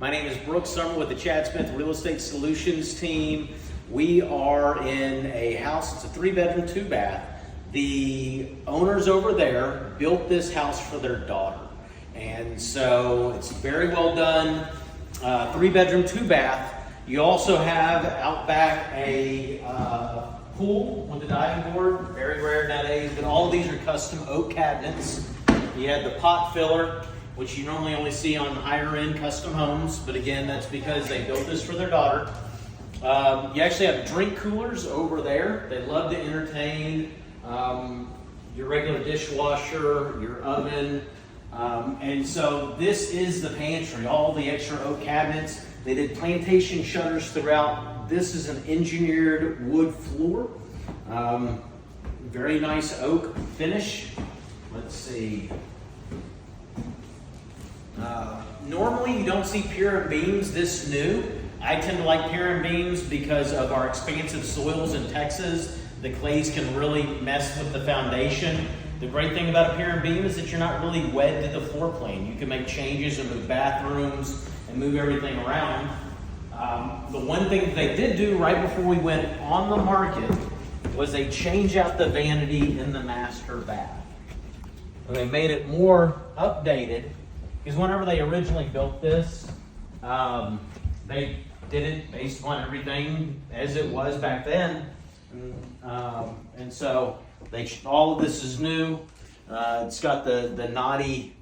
My name is Brooks Summer with the Chad Smith Real Estate Solutions team. We are in a house, it's a 3-bedroom, 2-bath. The owners over there built this house for their daughter. And so it's very well done, 3-bedroom, 2-bath. You also have out back a pool with a diving board, very rare nowadays, but all of these are custom oak cabinets. You have the pot filler, which you normally only see on higher end custom homes, but again, that's because they built this for their daughter. You actually have drink coolers over there. They love to entertain your regular dishwasher, your oven, and so this is the pantry, all the extra oak cabinets. They did plantation shutters throughout. This is an engineered wood floor. Very nice oak finish. Let's see. Normally you don't see pier and beams this new. I tend to like pier and beams because of our expansive soils in Texas. The clays can really mess with the foundation. The great thing about a pier and beam is that you're not really wed to the floor plane. You can make changes and move bathrooms and move everything around. The one thing that they did do right before we went on the market was they changed out the vanity in the master bath. And they made it more updated because whenever they originally built this, they did it based on everything as it was back then. And so all of this is new. It's got the knotty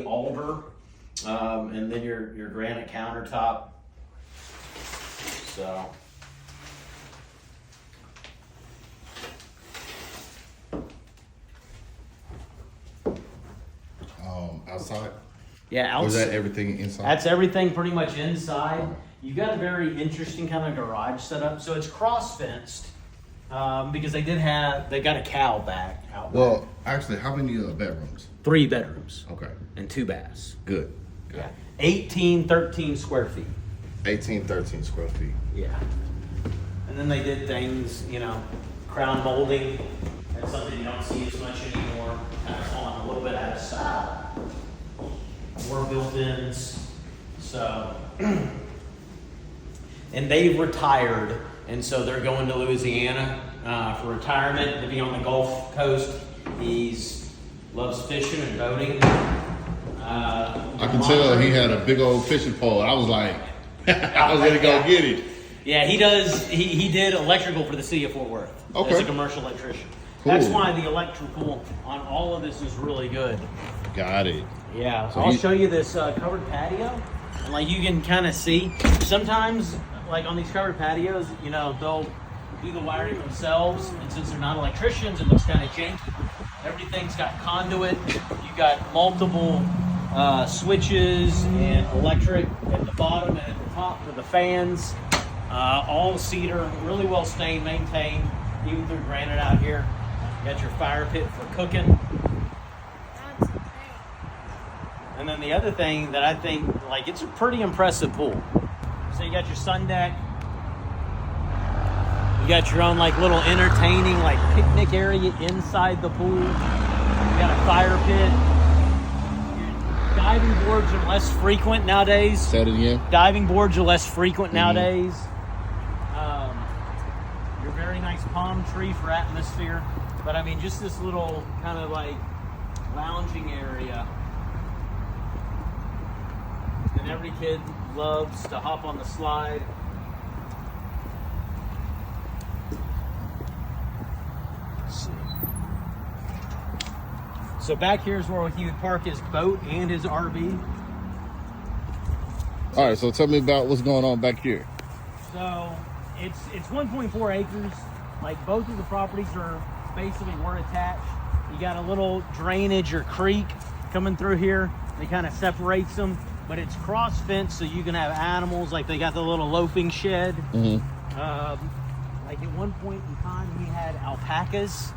alder, and then your granite countertop. So. Outside? Yeah, outside. Or is that everything inside? That's everything pretty much inside. You've got a very interesting kind of garage setup. So it's cross fenced because they got a cow back out Well, back. actually, how many bedrooms? 3 bedrooms. Okay. And 2 baths. Good. Yeah. 13 square feet. 13 square feet. Yeah. And then they did things, crown molding. That's something you don't see as much anymore. Kind of falling a little bit out of style. More built-ins. So, and they've retired, and so they're going to Louisiana for retirement to be on the Gulf Coast. He loves fishing and boating. I can tell he had a big old fishing pole. I was like, I was going to go get it. Yeah, he does. He did electrical for the city of Fort Worth as a commercial electrician. Cool. That's why the electrical on all of this is really good. Got it. Yeah, so I'll show you this covered patio, and like you can kind of see. Sometimes, like on these covered patios, they'll do the wiring themselves, and since they're not electricians, it looks kind of janky. Everything's got conduit. You got multiple switches and electric at the bottom and at the top for the fans. All cedar, really well stained, maintained, even through granite out here. You got your fire pit for cooking. And then the other thing that I think, it's a pretty impressive pool. So you got your sun deck. You got your own, little entertaining, picnic area inside the pool. You got a fire pit. Your diving boards are less frequent nowadays. Say it again. Diving boards are less frequent nowadays. Your very nice palm tree for atmosphere. But I mean, just this little kind of lounging area. And every kid loves to hop on the slide. Let's see. So back here is where he would park his boat and his RV. All right, so tell me about what's going on back here. So it's 1.4 acres. Both of the properties are basically were attached. You got a little drainage or creek coming through here. They kind of separates them. But it's cross fenced, so you can have animals. They got the little loafing shed. Mm-hmm. At one point in time, he had alpacas.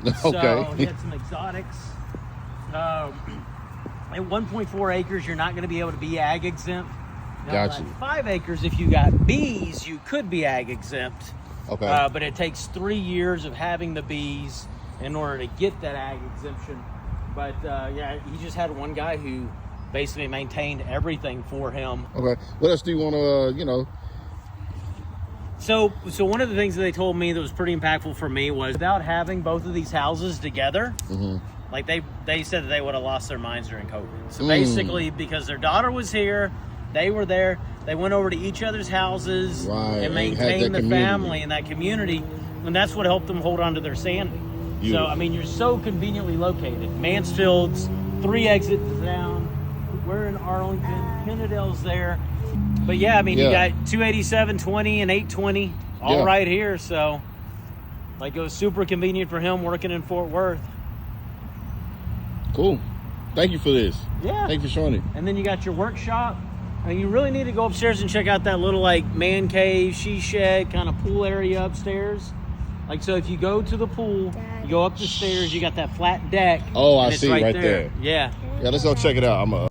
Okay. So he had some exotics. At 1.4 acres, you're not going to be able to be ag exempt. Now, Gotcha. at 5 acres, if you got bees, you could be ag exempt. Okay. But it takes 3 years of having the bees in order to get that ag exemption. But he just had one guy who basically maintained everything for him. Okay. What else do you want to, So one of the things that they told me that was pretty impactful for me was without having both of these houses together, like they said that they would have lost their minds during COVID. So basically, because their daughter was here, they were there, they went over to each other's houses and maintained the family and that community, and that's what helped them hold on to their sanity. So, I mean, you're so conveniently located. Mansfield's 3 exits down. We're in Arlington. Kennedale's there. But yeah, I mean, you got 287, 20, and 820 all right here. So, like, it was super convenient for him working in Fort Worth. Cool. Thank you for this. Yeah. Thank you for showing it. And then you got your workshop. And you really need to go upstairs and check out that little, like, man cave, she shed, kind of pool area upstairs. Like, so if you go to the pool, you go up the stairs, you got that flat deck. Oh, I see right there. Yeah. Yeah, let's go check it out.